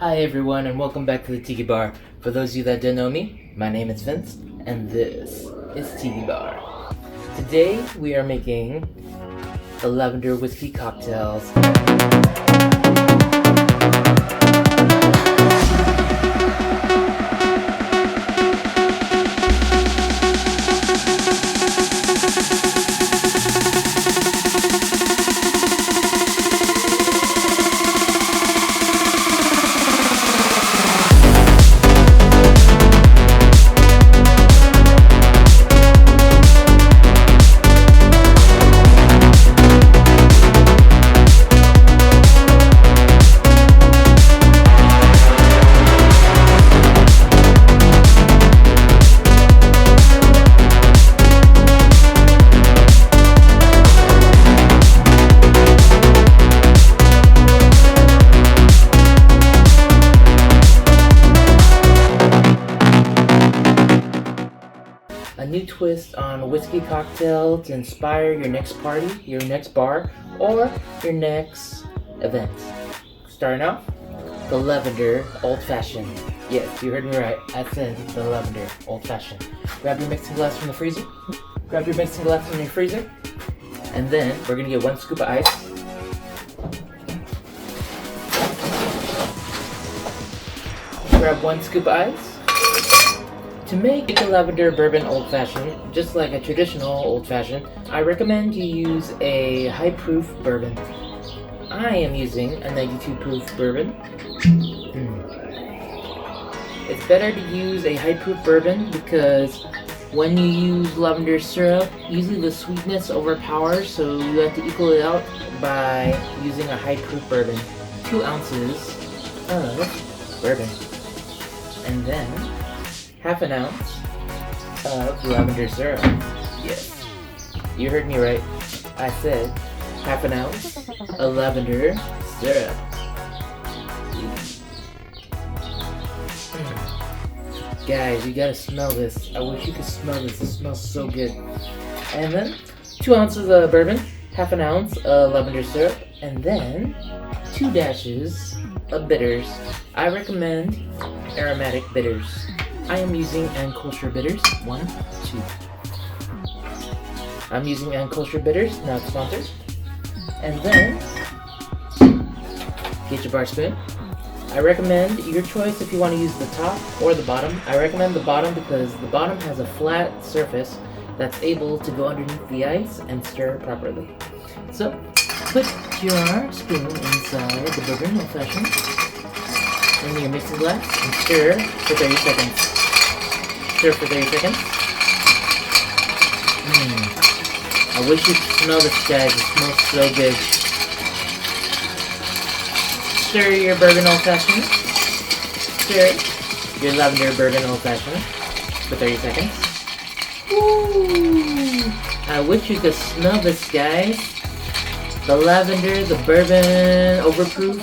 Hi everyone and welcome back to the Tiki Bar. For those of you that don't know me, my name is Vince and this is Tiki Bar. Today we are making the lavender whiskey cocktails. A new twist on a whiskey cocktail to inspire your next party, your next bar, or your next event. Starting off, the Lavender Old Fashioned. Yes, you heard me right. I said the Lavender Old Fashioned. Grab your mixing glass from the freezer. And then we're gonna get 1 scoop of ice. Grab 1 scoop of ice. To make a lavender bourbon old fashioned, just like a traditional old fashioned, I recommend you use a high proof bourbon. I am using a 92 proof bourbon. It's better to use a high proof bourbon because when you use lavender syrup, usually the sweetness overpowers, so you have to equal it out by using a high proof bourbon. 2 ounces of bourbon. And then half an ounce of lavender syrup. Yes, you heard me right. I said half an ounce of lavender syrup. Guys, you gotta smell this. I wish you could smell this. It smells so good. And then 2 ounces of bourbon, half an ounce of lavender syrup, and then 2 dashes of bitters. I recommend aromatic bitters. I am using Anculture bitters. 1, 2. I'm using Anculture bitters, not sponsored. And then get your bar spoon. I recommend your choice if you want to use the top or the bottom. I recommend the bottom because the bottom has a flat surface that's able to go underneath the ice and stir properly. So put your spoon inside the bourbon old fashioned in your mixing glass and stir for 30 seconds. Stir for 30 seconds. I wish you could smell this, guys. It smells so good. Stir your bourbon old fashioned. Stir your lavender bourbon old fashioned for 30 seconds. Woo! I wish you could smell this, guys. The lavender, the bourbon, overproof.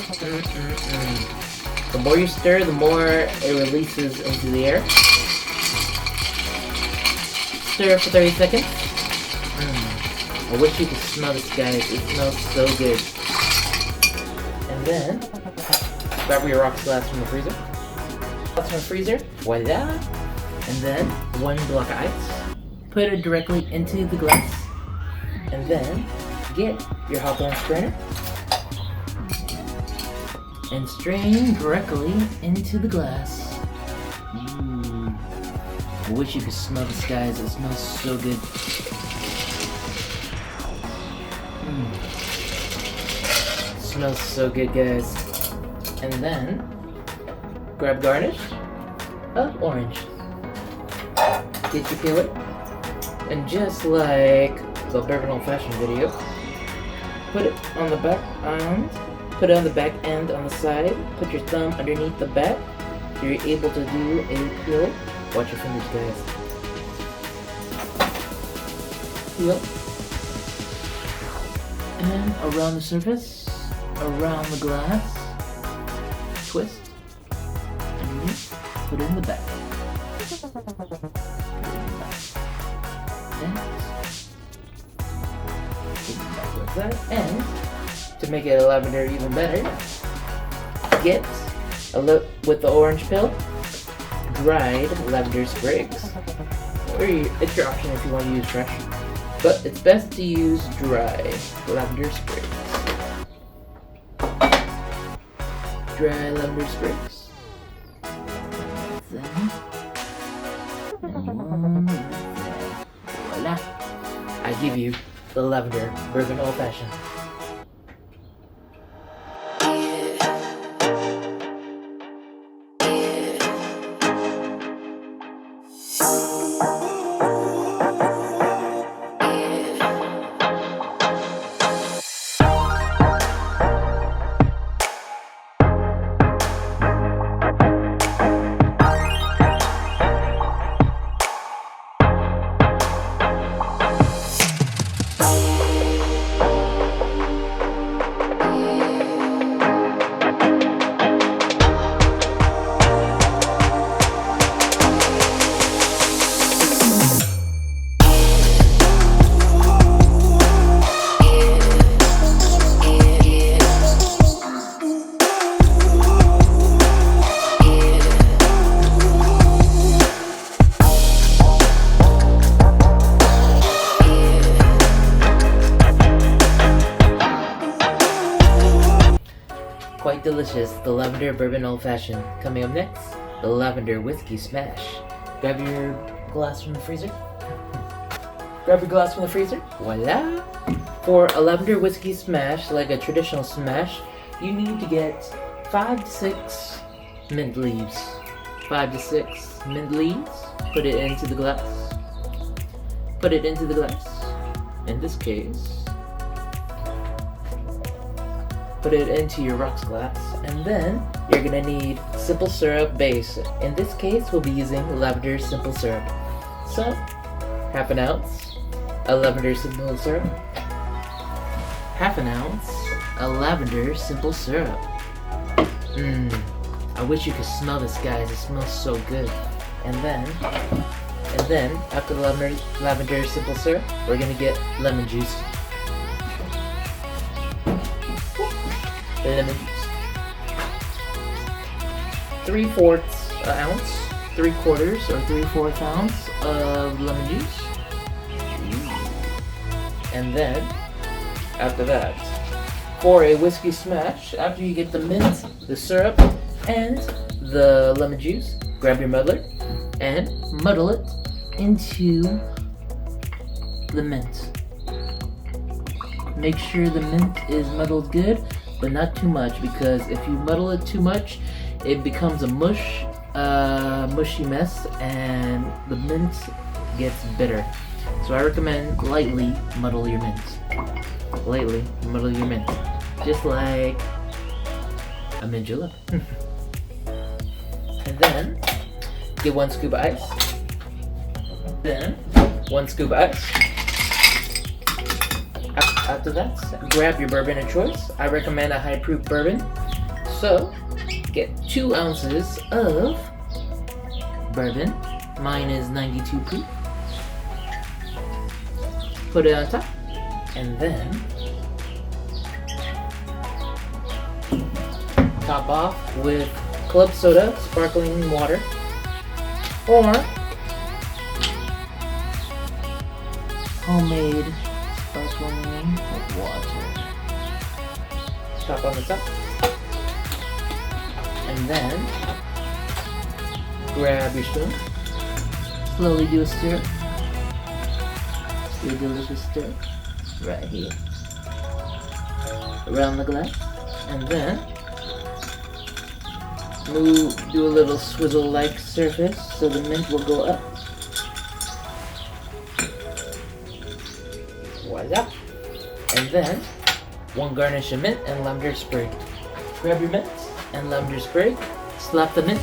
The more you stir, the more it releases into the air. Stir for 30 seconds. I wish you could smell this, guys. It smells so good. And then, grab your rocks glass from the freezer. Voila! And then, 1 block of ice. Put it directly into the glass. And then, get your Hawthorne strainer. And strain directly into the glass. I wish you could smell this, guys. It smells so good. It smells so good, guys. And then grab garnish of orange. Get your peeler, and just like the bourbon old fashioned video, put it on the back end. Put it on the back end on the side. Put your thumb underneath the back. So you're able to do a peel. Watch your fingers, guys. Peel. And around the surface, around the glass, twist, underneath, put it in the back. And put it back like that. And to make it a lavender even better, get with the orange peel, dried lavender sprigs. Or it's your option if you want to use fresh, but it's best to use dry lavender sprigs. Dry lavender sprigs. Then, voila! I give you the Lavender Bourbon Old Fashioned. Quite delicious, the Lavender Bourbon Old Fashioned. Coming up next, the Lavender Whiskey Smash. Grab your glass from the freezer. Grab your glass from the freezer. Voila! For a Lavender Whiskey Smash, like a traditional smash, you need to get 5 to 6 mint leaves. 5 to 6 mint leaves. Put it into the glass. Put it into the glass. In this case, put it into your rocks glass, and then you're gonna need simple syrup base. In this case, we'll be using lavender simple syrup. So, half an ounce, a lavender simple syrup. Half an ounce, a lavender simple syrup. I wish you could smell this, guys. It smells so good. And then after the lavender simple syrup, we're gonna get lemon juice. Lemon juice. 3/4 ounce, 3/4 or 3/4 ounce of lemon juice. And then, after that, for a whiskey smash, after you get the mint, the syrup, and the lemon juice, grab your muddler and muddle it into the mint. Make sure the mint is muddled good, but not too much, because if you muddle it too much, it becomes a mushy mess, and the mint gets bitter. So I recommend lightly muddle your mint. Lightly muddle your mint, just like a mint julep. And then get 1 scoop of ice. Then 1 scoop of ice. After that, grab your bourbon of choice. I recommend a high proof bourbon. So, get 2 ounces of bourbon. Mine is 92 proof. Put it on top. And then, top off with club soda, sparkling water, or homemade sparkling water. Top on the top. And then grab your spoon. Slowly do a stir. Do a delicious stir right here around the glass. And then do a little swizzle-like surface so the mint will go up. Voila! And then 1 garnish of mint and lavender sprig. Grab your mint and lavender sprig, slap the mint,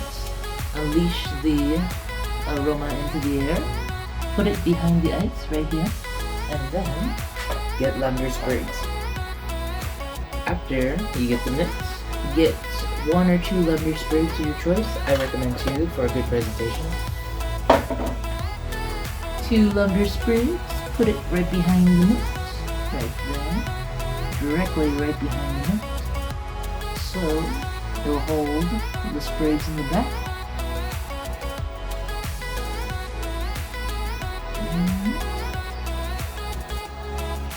unleash the aroma into the air, put it behind the ice right here, and then get lavender sprigs. After you get the mint, get 1 or 2 lavender sprigs of your choice. I recommend 2 for a good presentation. 2 lavender sprigs, put it right behind the mint, right there, directly right behind the mint. So It'll hold the sprigs in the back.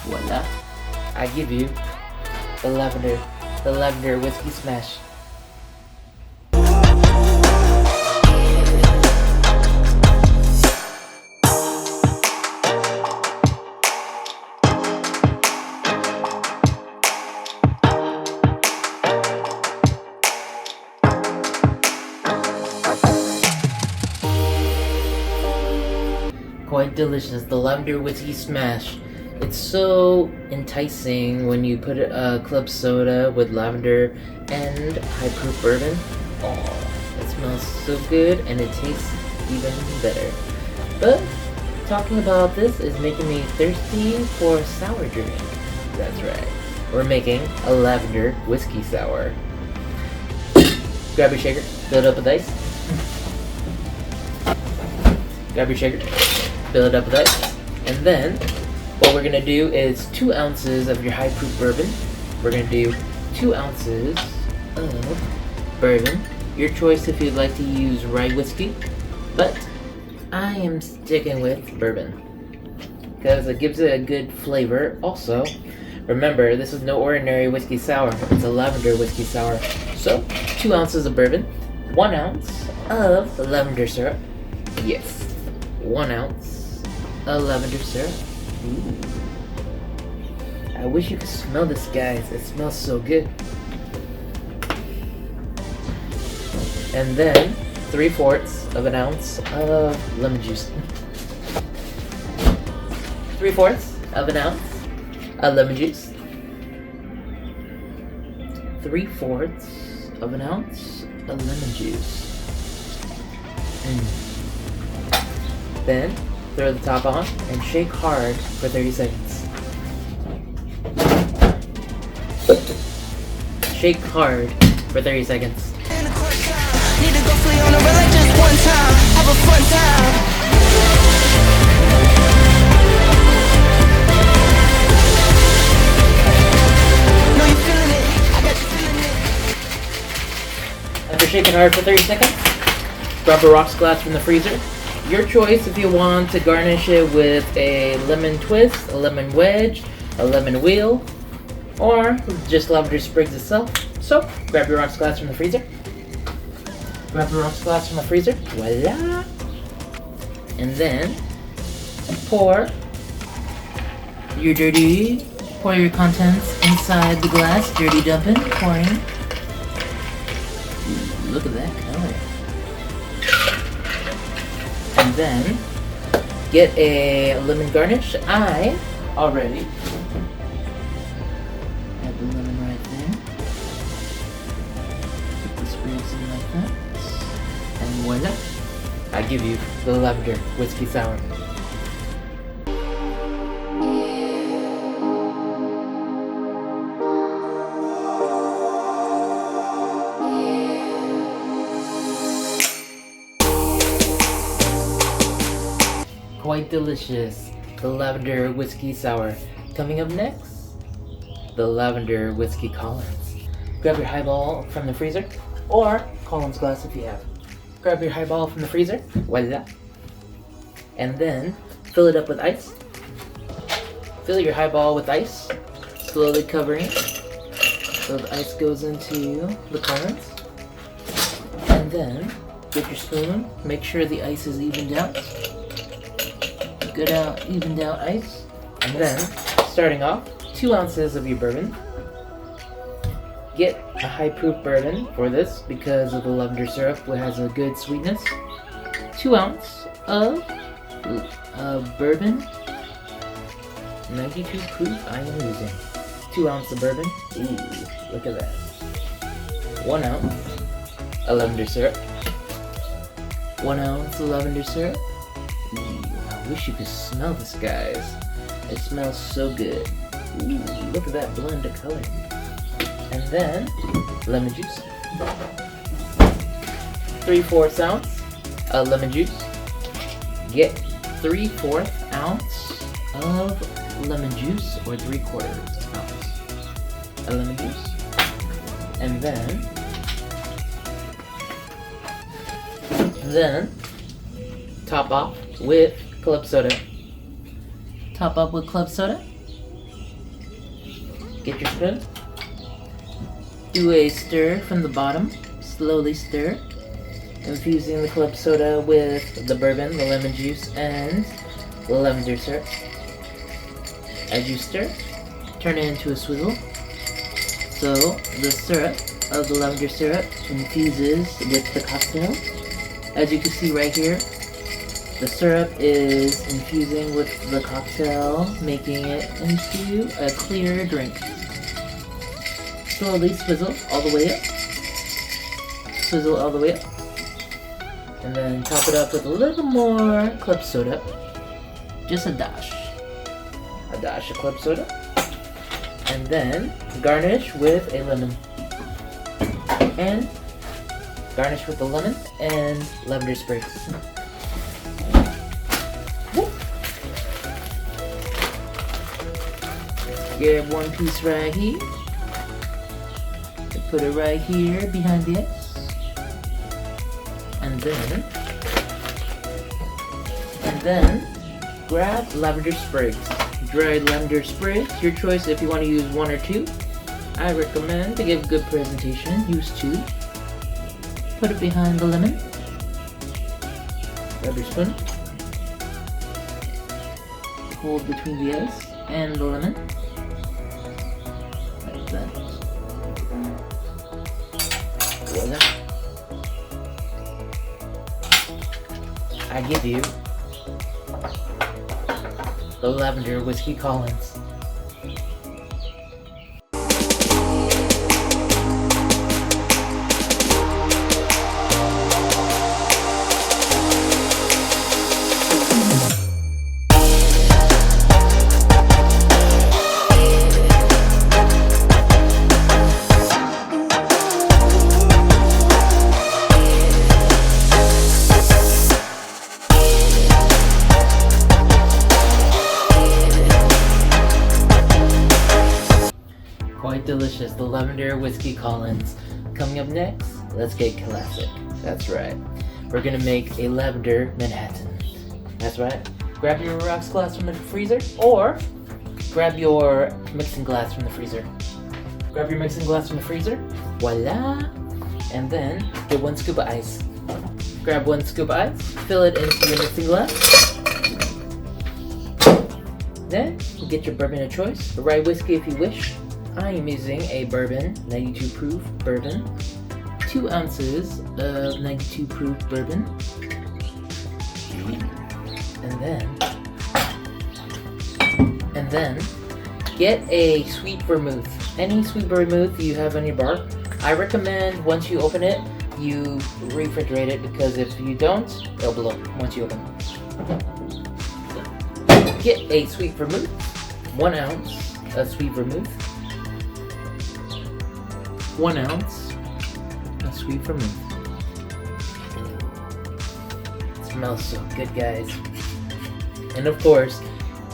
Voila. I give you the Lavender Whiskey Smash. Quite delicious, the Lavender Whiskey Smash. It's so enticing when you put a club soda with lavender and high proof bourbon. Oh, it smells so good and it tastes even better. But talking about this is making me thirsty for a sour drink. That's right. We're making a lavender whiskey sour. Grab your shaker, fill it up with ice. Grab your shaker, fill it up with ice. And then what we're gonna do is 2 ounces of your high proof bourbon. We're gonna do 2 ounces of bourbon. Your choice if you'd like to use rye whiskey, but I am sticking with bourbon because it gives it a good flavor. Also, remember, this is no ordinary whiskey sour. It's a lavender whiskey sour. So, 2 ounces of bourbon, 1 ounce of lavender syrup. Yes, 1 ounce of lavender syrup. Ooh. I wish you could smell this, guys. It smells so good. And then 3/4 of an ounce of lemon juice. 3/4 of an ounce of lemon juice. 3/4 of an ounce of lemon juice. Then throw the top on and shake hard for 30 seconds. Shake hard for 30 seconds. Need to go free on the road just one time. Have a fun time. Know you feeling it. I got you feeling it. After shaking hard for 30 seconds, grab a rocks glass from the freezer. Your choice if you want to garnish it with a lemon twist, a lemon wedge, a lemon wheel, or just lavender sprigs itself. So, grab your rocks glass from the freezer. Grab your rocks glass from the freezer. Voila! And then, pour your contents inside the glass. Dirty dumping, pouring. Ooh, look at that color. And then get a lemon garnish. I already have the lemon right there. Put the sprigs in like that. And voila! I give you the lavender whiskey sour. Quite delicious, the lavender whiskey sour. Coming up next, the lavender whiskey Collins. Grab your highball from the freezer, or Collins glass if you have. Grab your highball from the freezer, voila. And then fill it up with ice. Fill your highball with ice, slowly covering so the ice goes into the Collins. And then get your spoon, make sure the ice is evened out. Good evened out ice. And then, starting off, 2 ounces of your bourbon. Get a high proof bourbon for this because of the lavender syrup, which has a good sweetness. 2 ounces of bourbon. 92 proof, I am using. 2 ounces of bourbon. Ooh, look at that. 1 ounce of lavender syrup. 1 ounce of lavender syrup. Ooh, I wish you could smell this, guys. It smells so good. Ooh, look at that blend of color. And then, lemon juice. 3/4 ounce of lemon juice. Get 3/4 ounce of lemon juice, or 3/4 ounce of lemon juice. And then, Then top off with club soda. Top up with club soda. Get your spoon. Do a stir from the bottom. Slowly stir. Infusing the club soda with the bourbon, the lemon juice, and the lavender syrup. As you stir, turn it into a swizzle. So the syrup of the lavender syrup infuses with the cocktail. As you can see right here, the syrup is infusing with the cocktail, making it into a clear drink. Slowly swizzle all the way up. Swizzle all the way up. And then top it up with a little more club soda. Just a dash. A dash of club soda. And then garnish with a lemon. And garnish with the lemon and lavender sprigs. Get one piece right here. Put it right here behind the ice. And then grab lavender sprigs. Dried lavender sprigs, your choice if you want to use 1 or 2. I recommend, to give good presentation, use 2. Put it behind the lemon. Grab your spoon. Hold between the ice and the lemon. Like that. Voila. I give you the Lavender Whiskey Collins. Quite delicious, the Lavender Whiskey Collins. Coming up next, let's get classic. That's right. We're gonna make a Lavender Manhattan. That's right. Grab your rocks glass from the freezer, or grab your mixing glass from the freezer. Grab your mixing glass from the freezer. Voila! And then get 1 scoop of ice. Grab 1 scoop of ice, fill it into your mixing glass. Then get your bourbon of choice, the rye whiskey if you wish. I am using a bourbon, 92 proof bourbon, 2 ounces of 92 proof bourbon, and then get a sweet vermouth, any sweet vermouth you have on your bar. I recommend once you open it, you refrigerate it, because if you don't, it'll blow once you open it. Get a sweet vermouth, 1 ounce of sweet vermouth. 1 ounce of sweet vermouth. It smells so good, guys. And of course,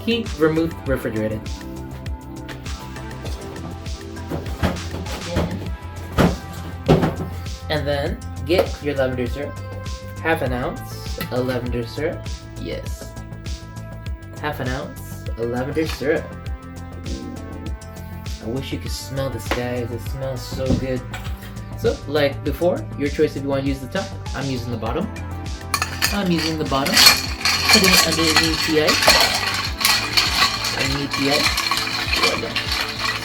keep vermouth refrigerated. And then get your lavender syrup. 1/2 ounce of lavender syrup. Yes. 1/2 ounce of lavender syrup. I wish you could smell this, guys. It smells so good. So, like before, your choice if you want to use the top. I'm using the bottom. Putting it underneath the ice.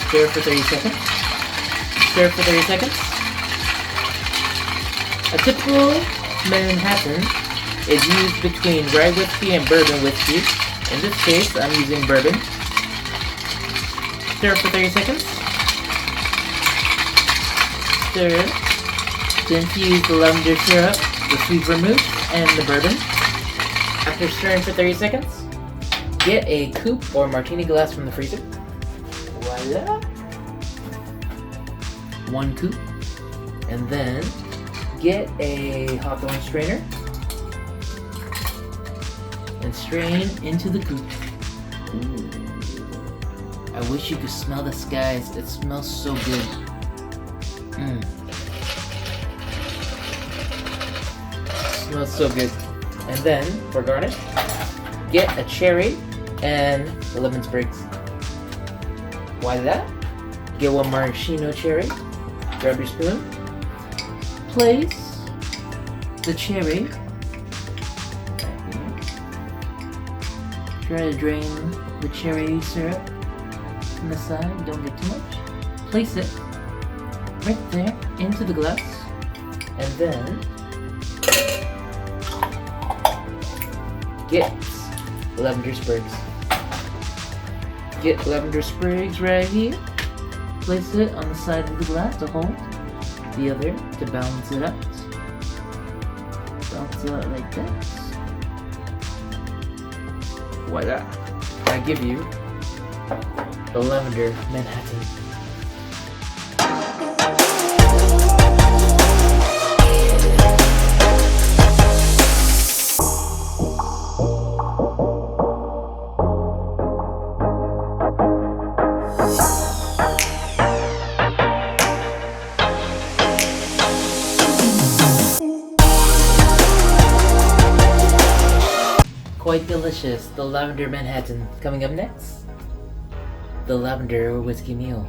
Stir for 30 seconds. A typical Manhattan is used between rye whiskey and bourbon whiskey. In this case, I'm using bourbon. Stir for 30 seconds. Stir to infuse the lavender syrup, the sweet vermouth, and the bourbon. After stirring for 30 seconds, get a coupe or martini glass from the freezer. Voila! 1 coupe. And then get a hawthorn strainer and strain into the coupe. Ooh. I wish you could smell this, guys. It smells so good. smells so good. And then, for garnish, get a cherry and lemon sprigs. Voila! Get one maraschino cherry. Grab your spoon. Place the cherry. Try to drain the cherry syrup on the side. Don't get too much. Place it right there into the glass. And then get lavender sprigs. Get lavender sprigs right here. Place it on the side of the glass to hold. The other to balance it out. Balance it out like that. Voila. I give you the Lavender Manhattan. Quite delicious, the Lavender Manhattan. Coming up next, the Lavender Whiskey Mule.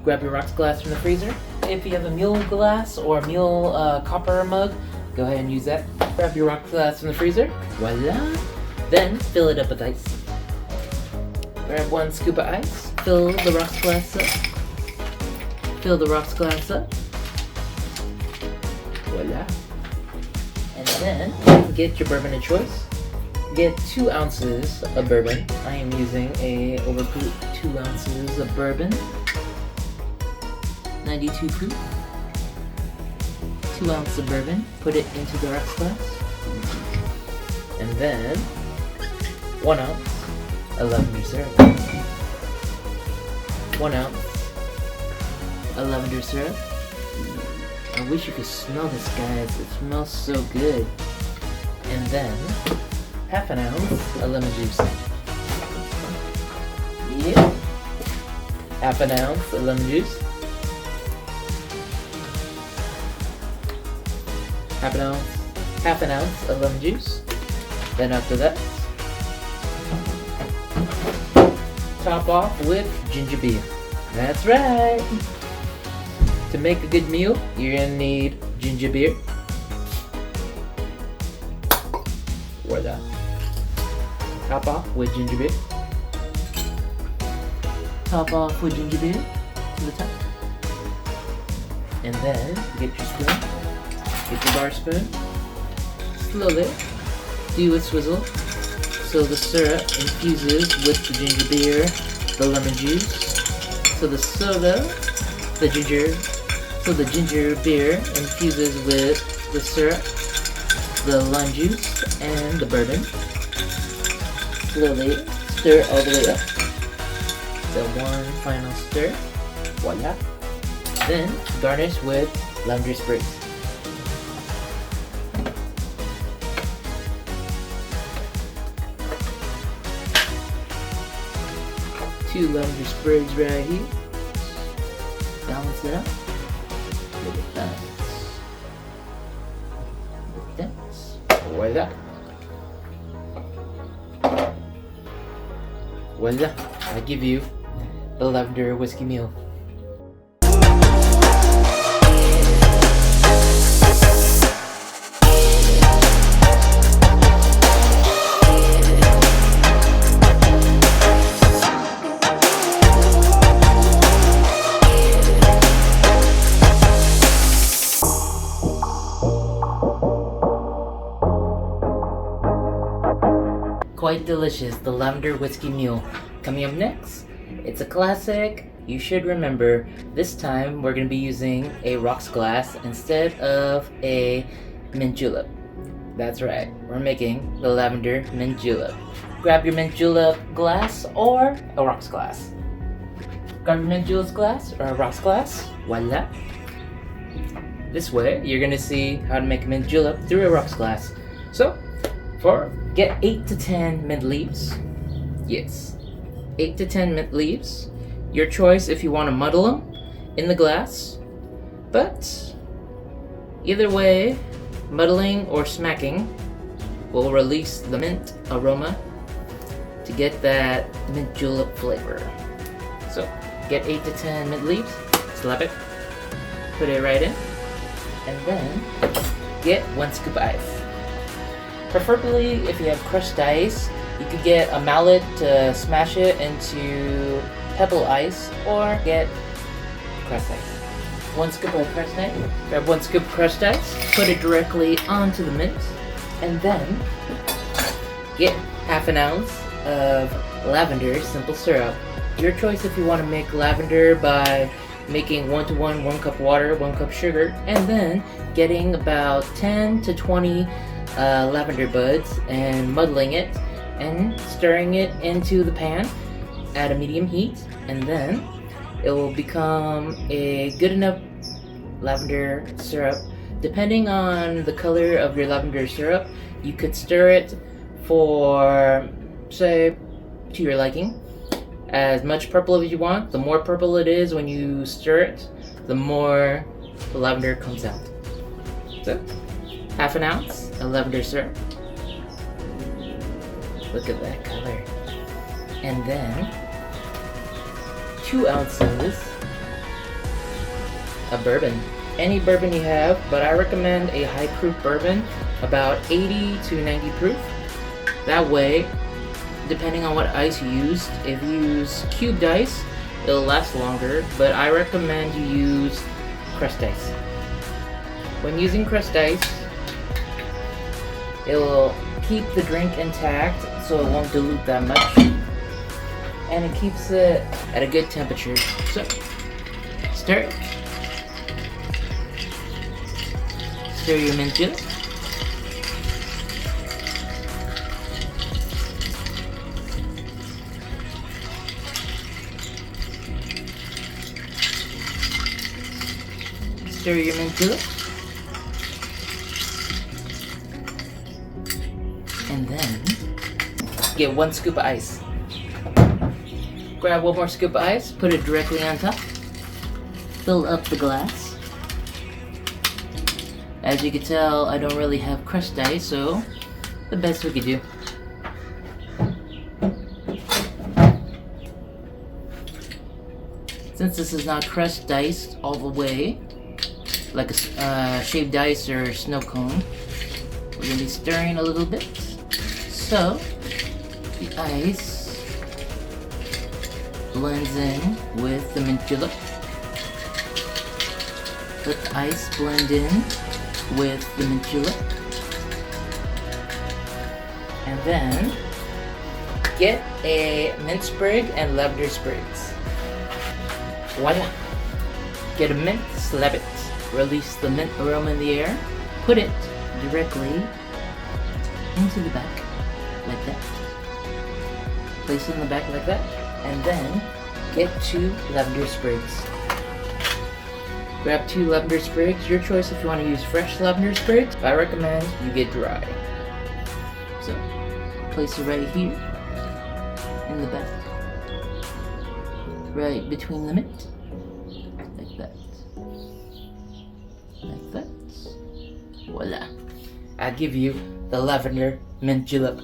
Grab your rocks glass from the freezer. If you have a mule glass or a mule copper mug, go ahead and use that. Grab your rocks glass from the freezer. Voila! Then fill it up with ice. Grab 1 scoop of ice. Fill the rocks glass up. Fill the rocks glass up. Voila! And then get your bourbon of choice. Get 2 ounces of bourbon. I am using a overproof 2 ounces of bourbon. 92 proof. 2 ounces of bourbon. Put it into the rocks glass. And then 1 ounce of lavender syrup. 1 ounce of lavender syrup. I wish you could smell this, guys. It smells so good. And then half an ounce of lemon juice. Yeah. Half an ounce of lemon juice. Half an ounce of lemon juice. Then after that, top off with ginger beer. That's right. To make a good meal, you're gonna need ginger beer. Voila. Top off with ginger beer. Top off with ginger beer to the top. And then get your spoon. Get your bar spoon. Slowly do a swizzle so the syrup infuses with the ginger beer, the lemon juice. So the ginger beer infuses with the syrup, the lime juice, and the bourbon. Slowly stir all the way up. The one final stir. Voila. Then garnish with lavender sprigs. Two lavender sprigs right here. Balance it out. Give it balance. Balance. Voila. Voila. I give you the Lavender Whiskey Mule. Quite delicious, the Lavender Whiskey Mule. Coming up next, it's a classic you should remember. This time we're going to be using a rocks glass instead of a mint julep. That's right, we're making the Lavender mint julep. Grab your mint julep glass or a rocks glass. Grab your mint julep glass or a rocks glass. Voila. This way you're going to see how to make a mint julep through a rocks glass. So, get 8 to 10 mint leaves. Yes, 8 to 10 mint leaves. Your choice if you want to muddle them in the glass. But either way, Muddling or smacking will release the mint aroma to get that mint julep flavor. So get 8 to 10 mint leaves, slap it, put it right in, and then get 1 scoop of ice. Preferably, if you have crushed ice, you could get a mallet to smash it into pebble ice, or get crushed ice. 1 scoop of crushed ice. Grab 1 scoop of crushed ice, put it directly onto the mint, and then get half an ounce of lavender simple syrup. Your choice if you want to make lavender by making 1-to-1, 1 cup water, 1 cup sugar, and then getting about 10 to 20 lavender buds and muddling it and stirring it into the pan at a medium heat, and then it will become a good enough lavender syrup. Depending on the color of your lavender syrup, you could stir it for, say, to your liking, as much purple as you want. The more purple it is when you stir it, the more the lavender comes out. So, half an ounce of lavender syrup. Look at that color. And then 2 ounces of bourbon. Any bourbon you have, but I recommend a high proof bourbon, about 80 to 90 proof. That way, depending on what ice you use, if you use cubed ice, it'll last longer, but I recommend you use crushed ice. When using crushed ice, it will keep the drink intact, so it won't dilute that much, and it keeps it at a good temperature. So, stir it. Stir your mint julep. Stir your mint julep. And then get 1 scoop of ice. Grab 1 more scoop of ice, put it directly on top. Fill up the glass. As you can tell, I don't really have crushed ice, so the best we could do. Since this is not crushed ice all the way, like a shaved ice or snow cone, we're going to be stirring a little bit. So, the ice blends in with the mint julep. Let the ice blend in with the mint julep. And then, get a mint sprig and lavender sprigs. Voila! Get a mint, slap it. Release the mint aroma in the air. Put it directly into the back, like that. Place it in the back like that. And then, get 2 lavender sprigs. Grab 2 lavender sprigs. Your choice if you want to use fresh lavender sprigs. I recommend you get dry. So, place it right here in the back. Right between the mint. Like that. Like that. Voila. I give you the lavender mint julep.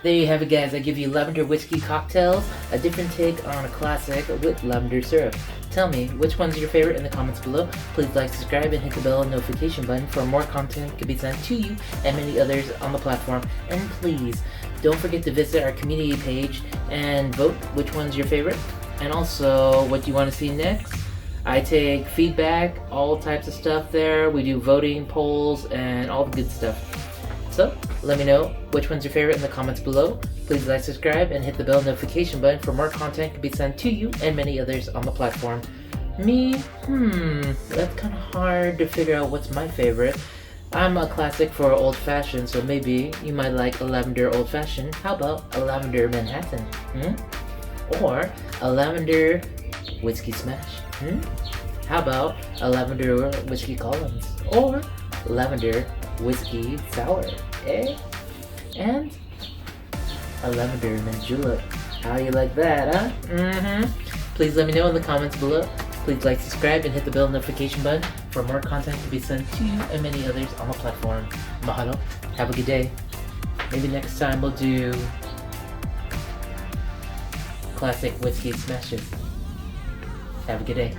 There you have it, guys. I give you lavender whiskey cocktails, a different take on a classic with lavender syrup. Tell me, which one's your favorite in the comments below. Please like, subscribe, and hit the bell notification button for more content can be sent to you and many others on the platform. And please, don't forget to visit our community page and vote which one's your favorite. And also, what do you want to see next? I take feedback, all types of stuff there. We do voting, polls, and all the good stuff. So, let me know which one's your favorite in the comments below. Please like, subscribe, and hit the bell notification button for more content can be sent to you and many others on the platform. Me? That's kind of hard to figure out what's my favorite. I'm a classic for Old Fashioned, so maybe you might like a Lavender Old Fashioned. How about a Lavender Manhattan? Or a Lavender Whiskey Smash? How about a Lavender Whiskey Collins? Or Lavender Whiskey Sour? Eh? And a Lavender Julep. How you like that, huh? Please let me know in the comments below. Please like, subscribe, and hit the bell notification button for more content to be sent to you and many others on the platform. Mahalo. Have a good day. Maybe next time we'll do classic whiskey smashes. Have a good day.